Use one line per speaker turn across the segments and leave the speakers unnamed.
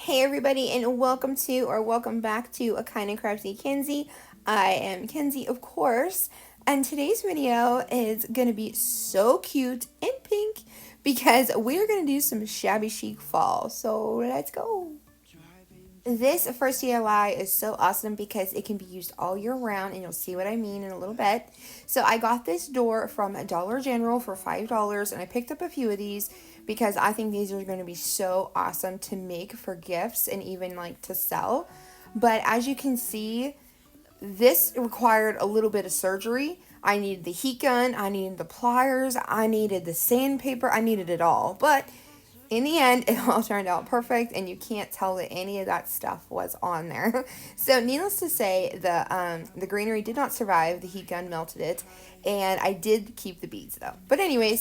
Hey everybody, and welcome back to A Kind of Crafty Kenzie. I am Kenzie, of course, and today's video is gonna be so cute and pink because we're gonna do some shabby chic fall. So let's go. This first DIY is so awesome because it can be used all year round, and you'll see what I mean in a little bit. So I got this door from Dollar General for $5, and I picked up a few of these because I think these are going to be so awesome to make for gifts and even like to sell. But as you can see, this required a little bit of surgery. I needed the heat gun, I needed the pliers, I needed the sandpaper, I needed it all. But in the end, it all turned out perfect, and you can't tell that any of that stuff was on there. So needless to say, the greenery did not survive. The heat gun melted it, and I did keep the beads though. But anyway,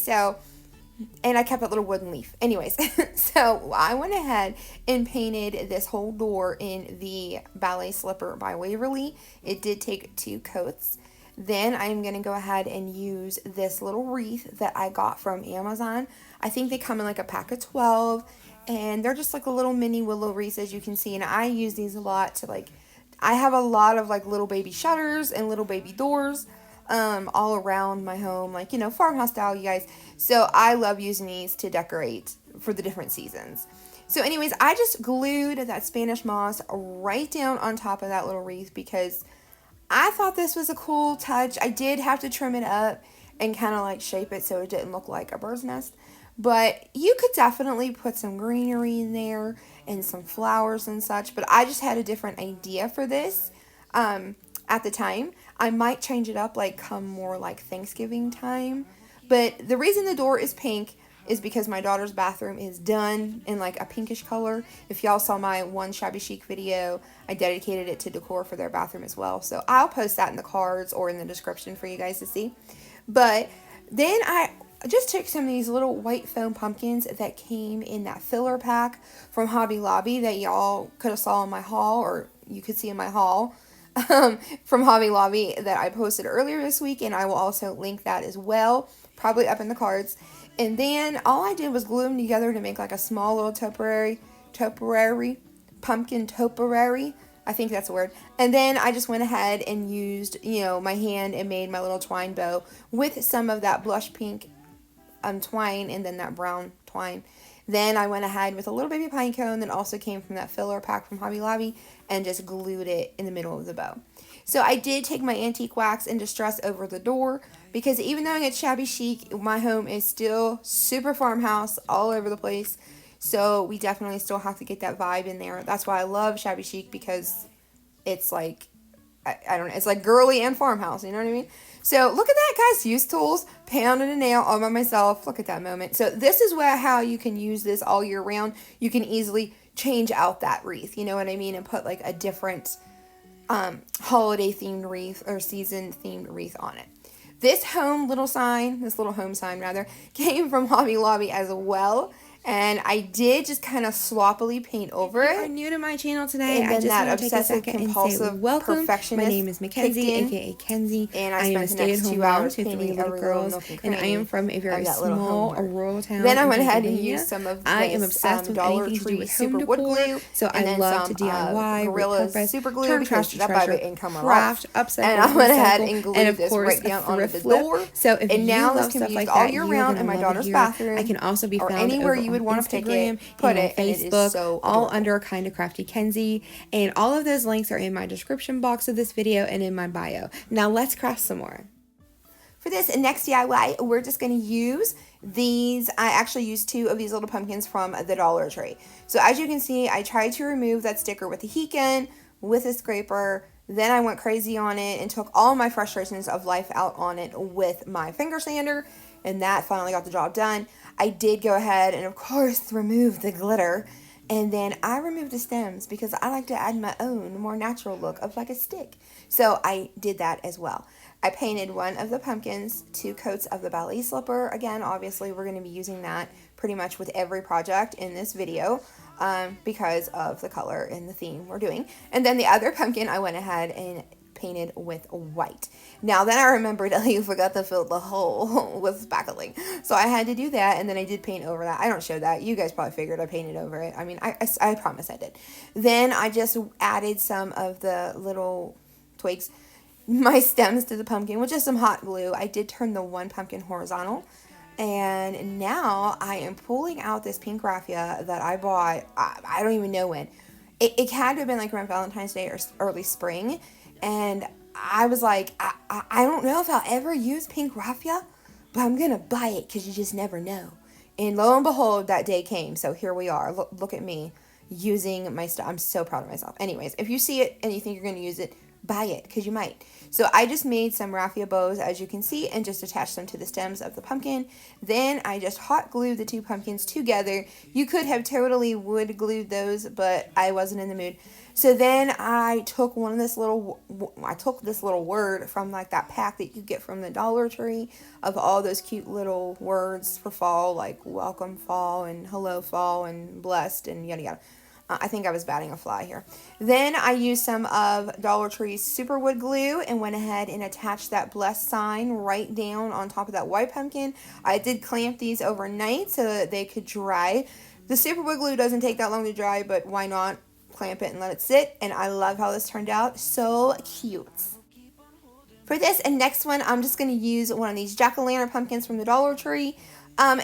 and I kept that little wooden leaf. Anyways, so I went ahead and painted this whole door in the ballet slipper by Waverly. It did take 2 coats. Then I'm going to go ahead and use this little wreath that I got from Amazon. I think they come in like a pack of 12, and they're just like a little mini willow wreaths, as you can see. And I use these a lot to I have a lot of like little baby shutters and little baby doors all around my home, like, you know, farmhouse style, you guys. So I love using these to decorate for the different seasons. So anyways, I just glued that Spanish moss right down on top of that little wreath because I thought this was a cool touch. I did have to trim it up and kind of like shape it so it didn't look like a bird's nest. But you could definitely put some greenery in there and some flowers and such. But I just had a different idea for this at the time. I might change it up like come more like Thanksgiving time. But the reason the door is pink is because my daughter's bathroom is done in like a pinkish color. If y'all saw my one Shabby Chic video, I dedicated it to Decor for their bathroom as well. So I'll post that in the cards or in the description for you guys to see. But then I just took some of these little white foam pumpkins that came in that filler pack from Hobby Lobby that y'all could have saw in my haul, or you could see in my haul from Hobby Lobby that I posted earlier this week, and I will also link that as well, probably up in the cards. And then all I did was glue them together to make like a small little pumpkin topiary. I think that's a word. And then I just went ahead and used, you know, my hand and made my little twine bow with some of that blush pink twine and then that brown twine. Then I went ahead with a little baby pine cone that also came from that filler pack from Hobby Lobby and just glued it in the middle of the bow. So I did take my antique wax and distress over the door because even though it's shabby chic, my home is still super farmhouse all over the place. So we definitely still have to get that vibe in there. That's why I love shabby chic, because it's like, I don't know, it's like girly and farmhouse, you know what I mean? So look at that, guys. Use tools, pounded a nail all by myself. Look at that moment. So this is how you can use this all year round. You can easily change out that wreath, you know what I mean, and put like a different holiday themed wreath or season themed wreath on it. This little home sign rather, came from Hobby Lobby as well. And I did just kind of sloppily paint over it.
If you're new to my channel today,
and
I just
that
want to take a second and say welcome.
Perfectionist
My name is Mackenzie, aka Kenzie.
And
I am a stay-at-home mom to 3 little girls, and I am from a very small rural town.
Then I went ahead and used some of this
I am obsessed with
Dollar
anything to do
Tree
with
super
home
wood
decor,
glue,
so I love to DIY,
Gorilla
repurpose,
super glue,
turn
because
trash to
that
treasure,
by income
craft, upcycle,
and I went ahead and
and
glued
of
this
course
right down onto the
flip.
door.
So if
And
you
now
love
this can
stuff
be
like
used all
that,
year
you're
round
gonna
in my
love
daughter's
it here.
bathroom.
I can also be
or
found
anywhere
over
you would
on
want to pick it,
Instagram
put
and on
it, and it is
Facebook,
so
all
adorable.
under Kind of Crafty Kenzie, and all of those links are in my description box of this video and in my bio. Now let's craft some more.
For this next DIY, we're just going to use these. I actually used 2 of these little pumpkins from the Dollar Tree. So as you can see, I tried to remove that sticker with a heat gun, with a scraper. Then I went crazy on it and took all my frustrations of life out on it with my finger sander, and that finally got the job done. I did go ahead and of course remove the glitter, and then I removed the stems because I like to add my own more natural look of like a stick. So I did that as well. I painted one of the pumpkins 2 coats of the ballet slipper. Again, obviously we're going to be using that pretty much with every project in this video because of the color and the theme we're doing. And then the other pumpkin, I went ahead and painted with white. Now then I remembered you forgot to fill the hole with spackling. So I had to do that, and then I did paint over that. I don't show that. You guys probably figured I painted over it. I mean, I promise I did. Then I just added some of the little twigs, my stems to the pumpkin with just some hot glue. I did turn the one pumpkin horizontal. And now I am pulling out this pink raffia that I bought, I don't even know when. It had to have been like around Valentine's Day or early spring. And I was like, I don't know if I'll ever use pink raffia, but I'm going to buy it because you just never know. And lo and behold, that day came. So here we are. Look at me using my stuff. I'm so proud of myself. Anyways, if you see it and you think you're going to use it, buy it because you might. So I just made some raffia bows, as you can see, and just attached them to the stems of the pumpkin. Then I just hot glued the two pumpkins together. You could have totally wood glued those, but I wasn't in the mood. So then I took this little word from like that pack that you get from the Dollar Tree of all those cute little words for fall, like welcome fall and hello fall and blessed and yada yada. I think I was batting a fly here. Then I used some of Dollar Tree's super wood glue and went ahead and attached that blessed sign right down on top of that white pumpkin. I did clamp these overnight so that they could dry. The super wood glue doesn't take that long to dry, but why not clamp it and let it sit? And I love how this turned out. So cute. For this and next one, I'm just going to use one of these jack-o'-lantern pumpkins from the Dollar Tree.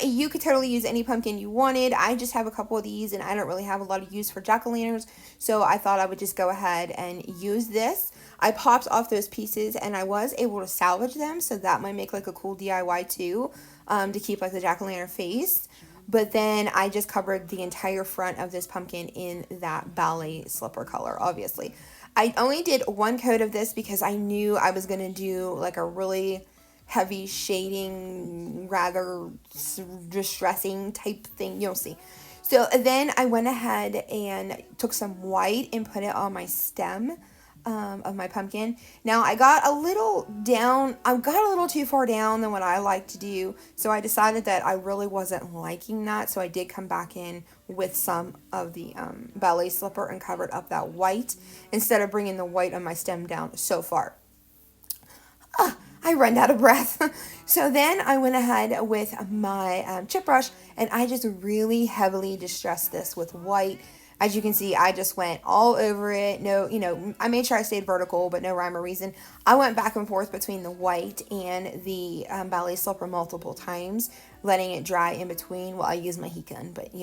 You could totally use any pumpkin you wanted. I just have a couple of these, and I don't really have a lot of use for jack-o'-lanterns, so I thought I would just go ahead and use this. I popped off those pieces, and I was able to salvage them, so that might make like a cool DIY too, to keep like the jack-o'-lantern face. But then I just covered the entire front of this pumpkin in that ballet slipper color, obviously. I only did one coat of this because I knew I was going to do like a really heavy shading, rather distressing type thing. You'll see. So then I went ahead and took some white and put it on my stem of my pumpkin. Now I got a little too far down than what I like to do, so I decided that I really wasn't liking that, so I did come back in with some of the ballet slipper and covered up that white instead of bringing the white on my stem down so far. I run out of breath. So then I went ahead with my chip brush and I just really heavily distressed this with white. As you can see, I just went all over it. No, I made sure I stayed vertical, but no rhyme or reason. I went back and forth between the white and the ballet slipper multiple times, letting it dry in between. Well, I used my heat gun, but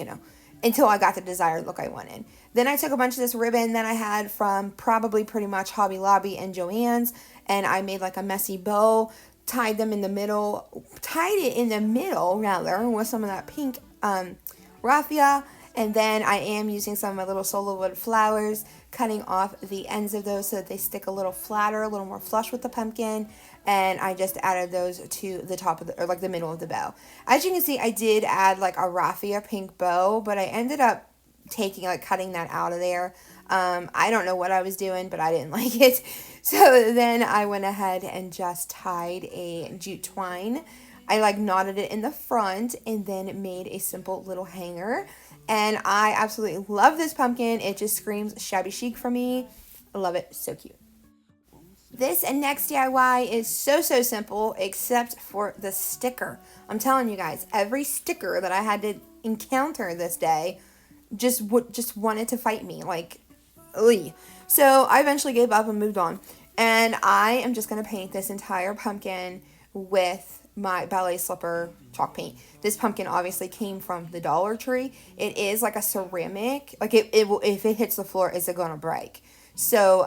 until I got the desired look I wanted. Then I took a bunch of this ribbon that I had from probably pretty much Hobby Lobby and Joann's, and I made like a messy bow, tied it in the middle rather, with some of that pink raffia. And then I am using some of my little solo wood flowers, cutting off the ends of those so that they stick a little flatter, a little more flush with the pumpkin. And I just added those to the top of the middle of the bow. As you can see, I did add like a raffia pink bow, but I ended up cutting that out of there. I don't know what I was doing, but I didn't like it. So then I went ahead and just tied a jute twine. I knotted it in the front and then made a simple little hanger. And I absolutely love this pumpkin. It just screams shabby chic for me. I love it. So cute. This and next DIY is so simple except for the sticker. I'm telling you guys, every sticker that I had to encounter this day just wanted to fight me. So I eventually gave up and moved on. And I am just going to paint this entire pumpkin with my ballet slipper chalk paint. This pumpkin obviously came from the Dollar Tree. It is like a ceramic. If it hits the floor, is it gonna break? So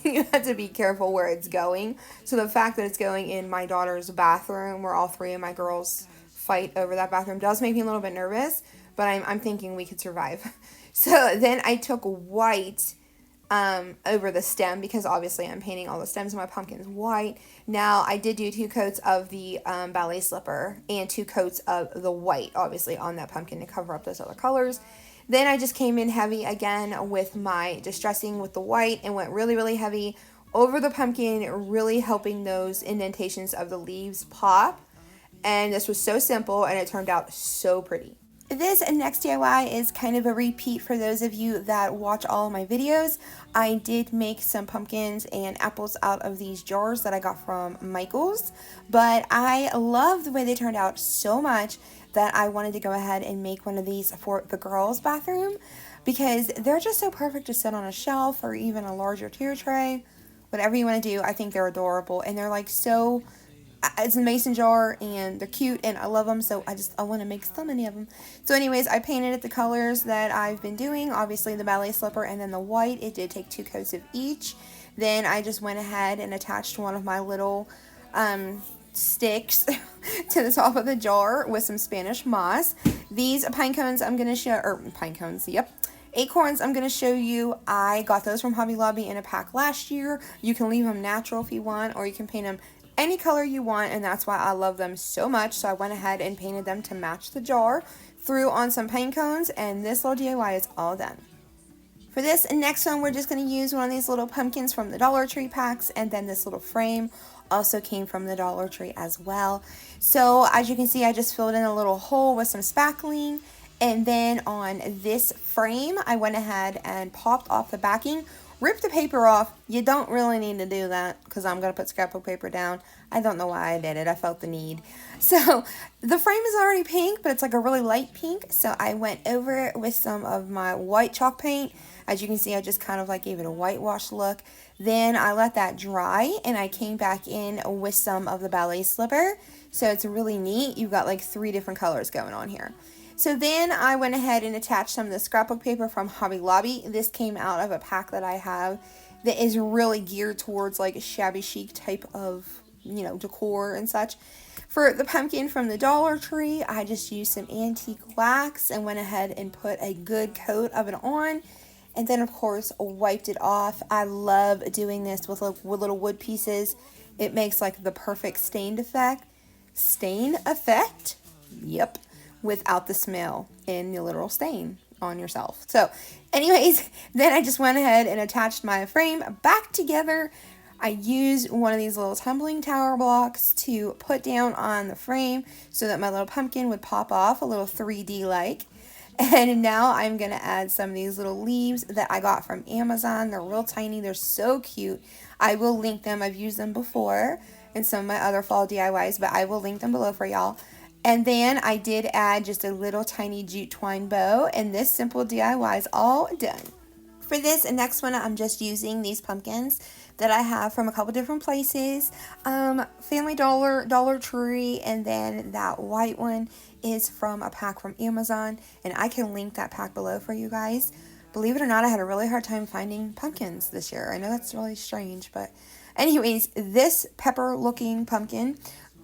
you have to be careful where it's going. So the fact that it's going in my daughter's bathroom, where all three of my girls fight over that bathroom, does make me a little bit nervous. But I'm thinking we could survive. So then I took white over the stem, because obviously I'm painting all the stems of my pumpkins white. Now I did do 2 coats of the ballet slipper and 2 coats of the white, obviously, on that pumpkin to cover up those other colors. Then I just came in heavy again with my distressing with the white and went really heavy over the pumpkin, really helping those indentations of the leaves pop. And this was so simple and it turned out so pretty. This next DIY is kind of a repeat for those of you that watch all of my videos. I did make some pumpkins and apples out of these jars that I got from Michael's, but I love the way they turned out so much that I wanted to go ahead and make one of these for the girls' bathroom because they're just so perfect to sit on a shelf or even a larger tier tray. Whatever you want to do, I think they're adorable, and they're like so, it's a mason jar and they're cute and I love them, so I want to make so many of them. So anyways, I painted it the colors that I've been doing, obviously the ballet slipper and then the white. It did take 2 coats of each. Then I just went ahead and attached one of my little sticks to the top of the jar with some Spanish moss. These pine cones I'm going to show, or pine cones, yep, acorns I'm going to show you. I got those from Hobby Lobby in a pack last year. You can leave them natural if you want, or you can paint them any color you want, and that's why I love them so much. So I went ahead and painted them to match the jar, threw on some pine cones, and this little DIY is all done. For this next one, we're just going to use one of these little pumpkins from the Dollar Tree packs, and then this little frame also came from the Dollar Tree as well. So as you can see, I just filled in a little hole with some spackling, and then on this frame, I went ahead and popped off the backing. Rip the paper off. You don't really need to do that because I'm going to put scrapbook paper down. I don't know why I did it. I felt the need. So the frame is already pink, but it's like a really light pink. So I went over it with some of my white chalk paint. As you can see, I just kind of like gave it a whitewash look. Then I let that dry and I came back in with some of the ballet slipper. So it's really neat. You've got like 3 different colors going on here. So then I went ahead and attached some of the scrapbook paper from Hobby Lobby. This came out of a pack that I have that is really geared towards like a shabby chic type of, decor and such. For the pumpkin from the Dollar Tree, I just used some antique wax and went ahead and put a good coat of it on. And then, of course, wiped it off. I love doing this with little wood pieces. It makes like the perfect stain effect. Stain effect? Yep. Without the smell and the literal stain on yourself. So anyways, then I just went ahead and attached my frame back together. I used one of these little tumbling tower blocks to put down on the frame so that my little pumpkin would pop off a little 3D like. And now I'm going to add some of these little leaves that I got from Amazon. They're real tiny. They're so cute. I will link them. I've used them before in some of my other fall DIYs, but I will link them below for y'all. And then I did add just a little tiny jute twine bow, and this simple DIY is all done. For this next one, I'm just using these pumpkins that I have from a couple different places. Family Dollar, Dollar Tree, and then that white one is from a pack from Amazon, and I can link that pack below for you guys. Believe it or not, I had a really hard time finding pumpkins this year. I know that's really strange, but anyways, this pepper looking pumpkin,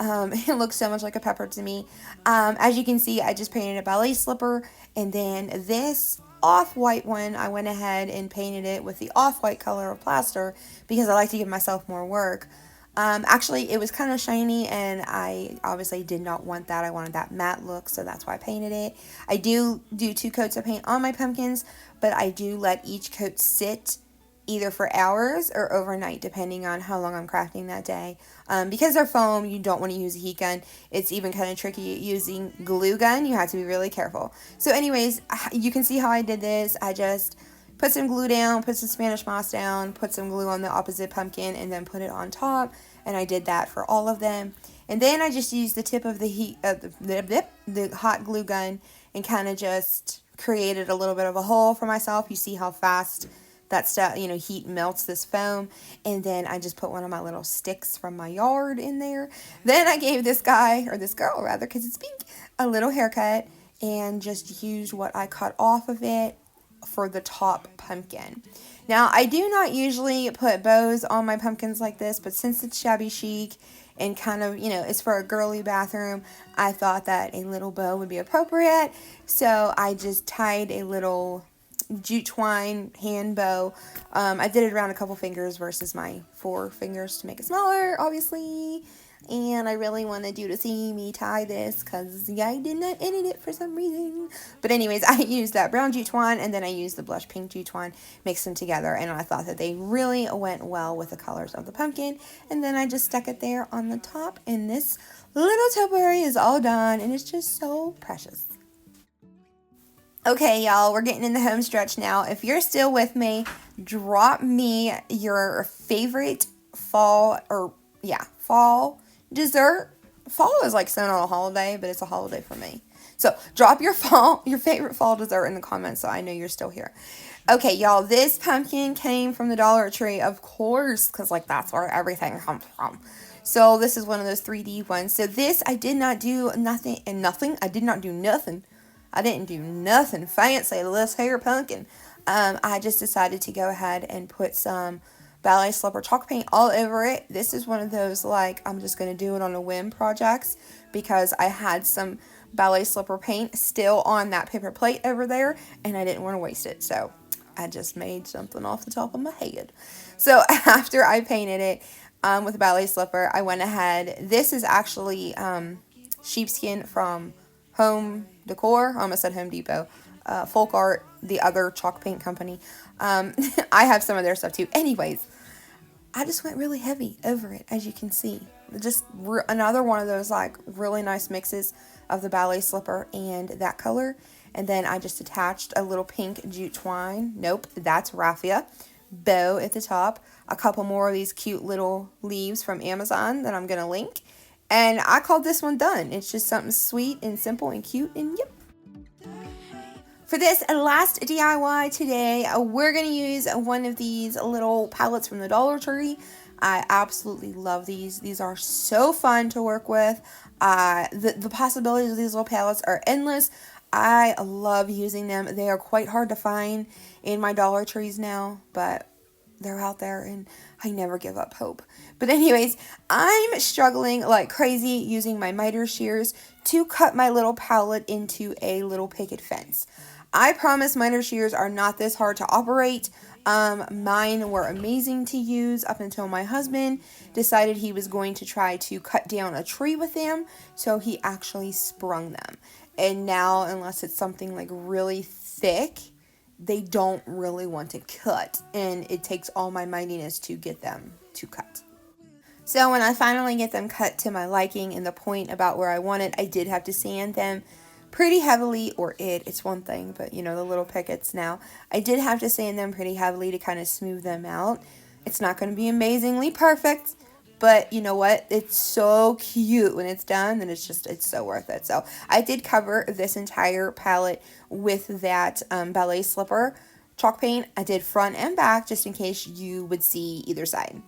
it looks so much like a pepper to me. As you can see, I just painted a ballet slipper, and then this off-white one, I went ahead and painted it with the off-white color of plaster because I like to give myself more work. Actually, it was kind of shiny, and I obviously did not want that. I wanted that matte look, so that's why I painted it. I do 2 coats of paint on my pumpkins, but I do let each coat sit either for hours or overnight, depending on how long I'm crafting that day. Because they're foam, you don't want to use a heat gun. It's even kind of tricky using glue gun. You have to be really careful. So anyways, you can see how I did this. I just put some glue down, put some Spanish moss down, put some glue on the opposite pumpkin, and then put it on top. And I did that for all of them. And then I just used the tip of the hot glue gun and kind of just created a little bit of a hole for myself. You see how fast that stuff, heat melts this foam. And then I just put one of my little sticks from my yard in there. Then I gave this guy, or this girl rather, because it's pink, a little haircut and just used what I cut off of it for the top pumpkin. Now, I do not usually put bows on my pumpkins like this, but since it's shabby chic and kind of, it's for a girly bathroom, I thought that a little bow would be appropriate. So I just tied a little jute twine hand bow. I did it around a couple fingers versus my 4 fingers to make it smaller, obviously. And I really wanted you to see me tie this because I did not edit it for some reason. But anyways, I used that brown jute twine and then I used the blush pink jute twine, mixed them together, and I thought that they really went well with the colors of the pumpkin. And then I just stuck it there on the top, and this little topiary is all done, and it's just so precious. Okay, y'all, we're getting in the home stretch now. If you're still with me, drop me your favorite fall dessert. Fall is like so not a holiday, but it's a holiday for me. So drop your favorite fall dessert in the comments so I know you're still here. Okay, y'all, this pumpkin came from the Dollar Tree, of course, because like that's where everything comes from. So this is one of those 3D ones. So this, I did not do nothing and nothing. I did not do nothing. I didn't do nothing fancy to this hair pumpkin. I just decided to go ahead and put some ballet slipper chalk paint all over it. This is one of those like I'm just going to do it on a whim projects because I had some ballet slipper paint still on that paper plate over there and I didn't want to waste it. So I just made something off the top of my head. So after I painted it with a ballet slipper, I went ahead. This is actually sheepskin from Home Decor. I almost said Home Depot. Folk Art, the other chalk paint company. I have some of their stuff too. Anyways, I just went really heavy over it, as you can see. Just another one of those like really nice mixes of the ballet slipper and that color. And then I just attached a little pink jute twine. Nope, that's raffia. Bow at the top. A couple more of these cute little leaves from Amazon that I'm going to link. And I called this one done. It's just something sweet and simple and cute and yep. For this last DIY today, we're going to use one of these little palettes from the Dollar Tree. I absolutely love these. These are so fun to work with. The possibilities of these little palettes are endless. I love using them. They are quite hard to find in my Dollar Trees now, but they're out there and I never give up hope. But anyways, I'm struggling like crazy using my miter shears to cut my little pallet into a little picket fence. I promise miter shears are not this hard to operate. Mine were amazing to use up until my husband decided he was going to try to cut down a tree with them. So he actually sprung them. And now, unless it's something like really thick, they don't really want to cut. And it takes all my mightiness to get them to cut. So when I finally get them cut to my liking and the point about where I want it, I did have to sand them pretty heavily, or it's one thing, but you know, the little pickets now. I did have to sand them pretty heavily to kind of smooth them out. It's not going to be amazingly perfect, but you know what? It's so cute when it's done, and it's so worth it. So I did cover this entire palette with that ballet slipper chalk paint. I did front and back just in case you would see either side.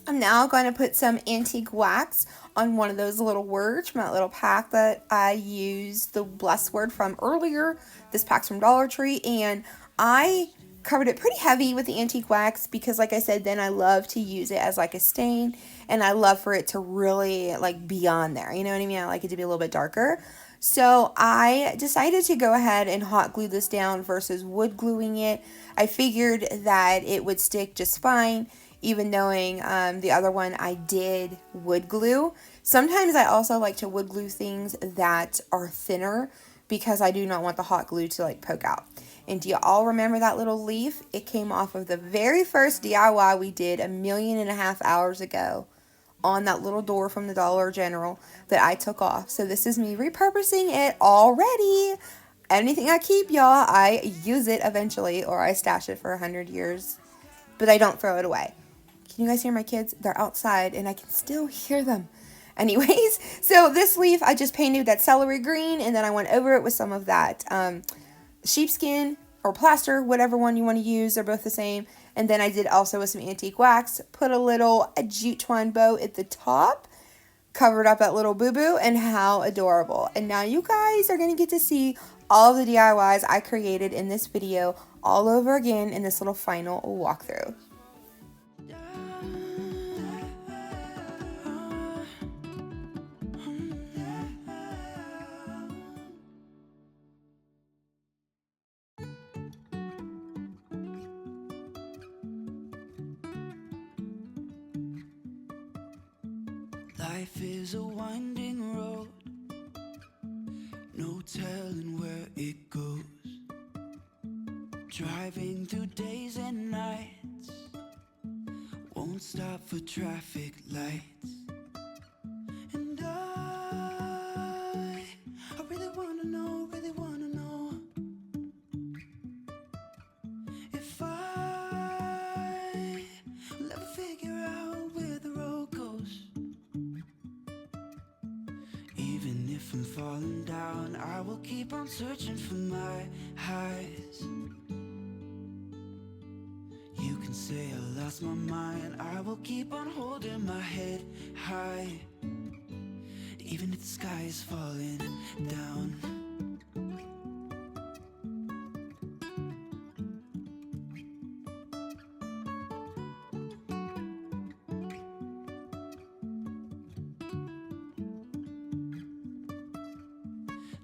I'm now going to put some antique wax on one of those little words from that little pack that I used the blessed word from earlier. This pack's from Dollar Tree, and I covered it pretty heavy with the antique wax because, like I said, then I love to use it as like a stain, and I love for it to really like be on there. You know what I mean? I like it to be a little bit darker. So I decided to go ahead and hot glue this down versus wood gluing it. I figured that it would stick just fine, even knowing the other one I did wood glue. Sometimes I also like to wood glue things that are thinner because I do not want the hot glue to like poke out. And do you all remember that little leaf? It came off of the very first DIY we did 1.5 million hours ago on that little door from the Dollar General that I took off. So this is me repurposing it already. Anything I keep, y'all, I use it eventually, or I stash it for 100 years, but I don't throw it away. Can you guys hear my kids? They're outside and I can still hear them. Anyways, so this leaf I just painted that celery green, and then I went over it with some of that sheepskin or plaster, whatever one you want to use. They're both the same. And then I did also with some antique wax, put a little jute twine bow at the top, covered up that little boo-boo, and how adorable. And now you guys are going to get to see all of the DIYs I created in this video all over again in this little final walkthrough.
Life is a winding road, no telling where it goes. Driving through days and nights, won't stop for traffic lights. And I really wanna know falling down, I will keep on searching for my highs. You can say I lost my mind, I will keep on holding my head high, even if the sky is falling down.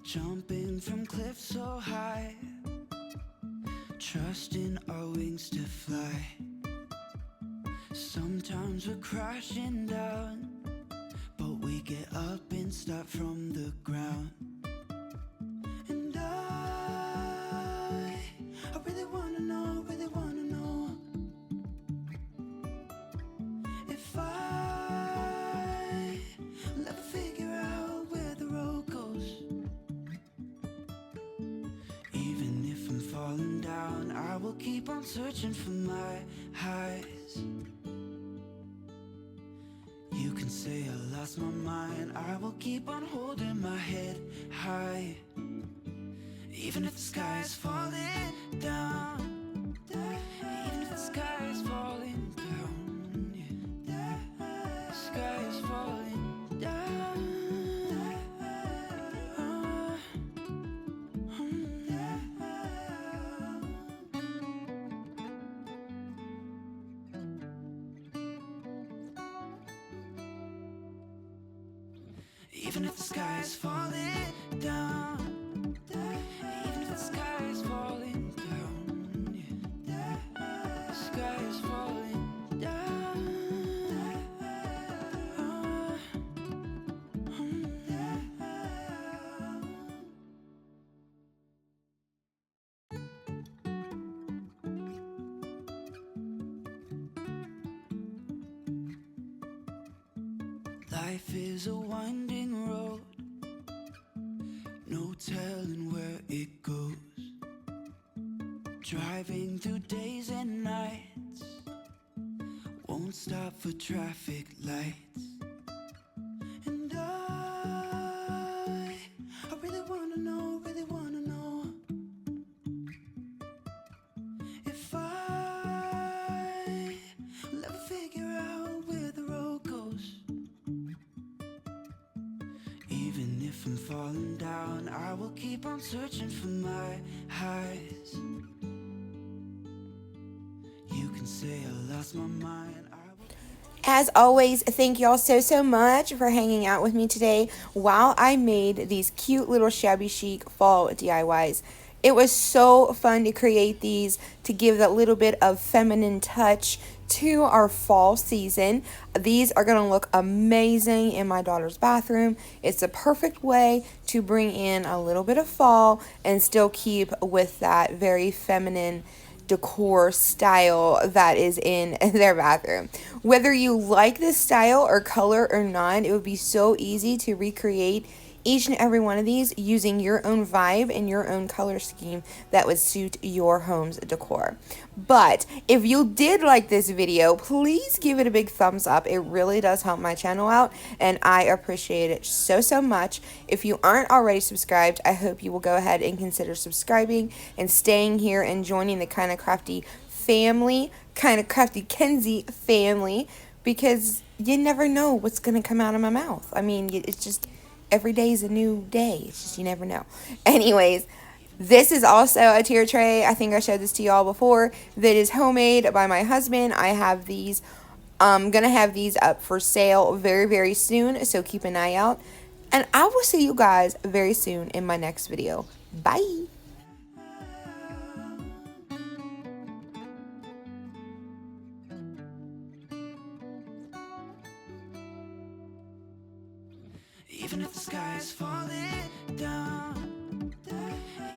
Jumping from cliffs so high, trusting our wings to fly. Sometimes we're crashing down, but we get up and start from the ground. And I really wanna know if I'll ever figure out where the road goes. Even if I'm falling down, I will keep on searching for my highs. You can say I lost my mind, I will keep on holding my head high, even if the sky is falling down. Even if the sky is falling down, yeah. The sky is falling down. Even if the sky is falling down, even if the sky is falling down, yeah. The sky is falling down. Life is a winding road, no telling where it goes. Driving through days and nights, won't stop for traffic lights. And I really wanna know if I'll ever figure out where the road goes. Even if I'm falling down, I will keep on searching for my highs. You can say I lost my mind.
As always, thank y'all so much for hanging out with me today while I made these cute little shabby chic fall DIYs. It was so fun to create these to give that little bit of feminine touch to our fall season. These are going to look amazing in my daughter's bathroom. It's a perfect way to bring in a little bit of fall and still keep with that very feminine decor style that is in their bathroom. Whether you like this style or color or not, it would be so easy to recreate each and every one of these using your own vibe and your own color scheme that would suit your home's decor. But if you did like this video, please give it a big thumbs up. It really does help my channel out and I appreciate it so much. If you aren't already subscribed, I hope you will go ahead and consider subscribing and staying here and joining the Kinda Krafty family, Kinda Krafty Kenzie family, because you never know what's going to come out of my mouth. I mean, it's just every day is a new day. It's just, you never know. Anyways, this is also a tier tray. I think I showed this to y'all before. That is homemade by my husband. I have these. I'm going to have these up for sale very soon. So keep an eye out. And I will see you guys very soon in my next video. Bye.
Even if the sky is falling down.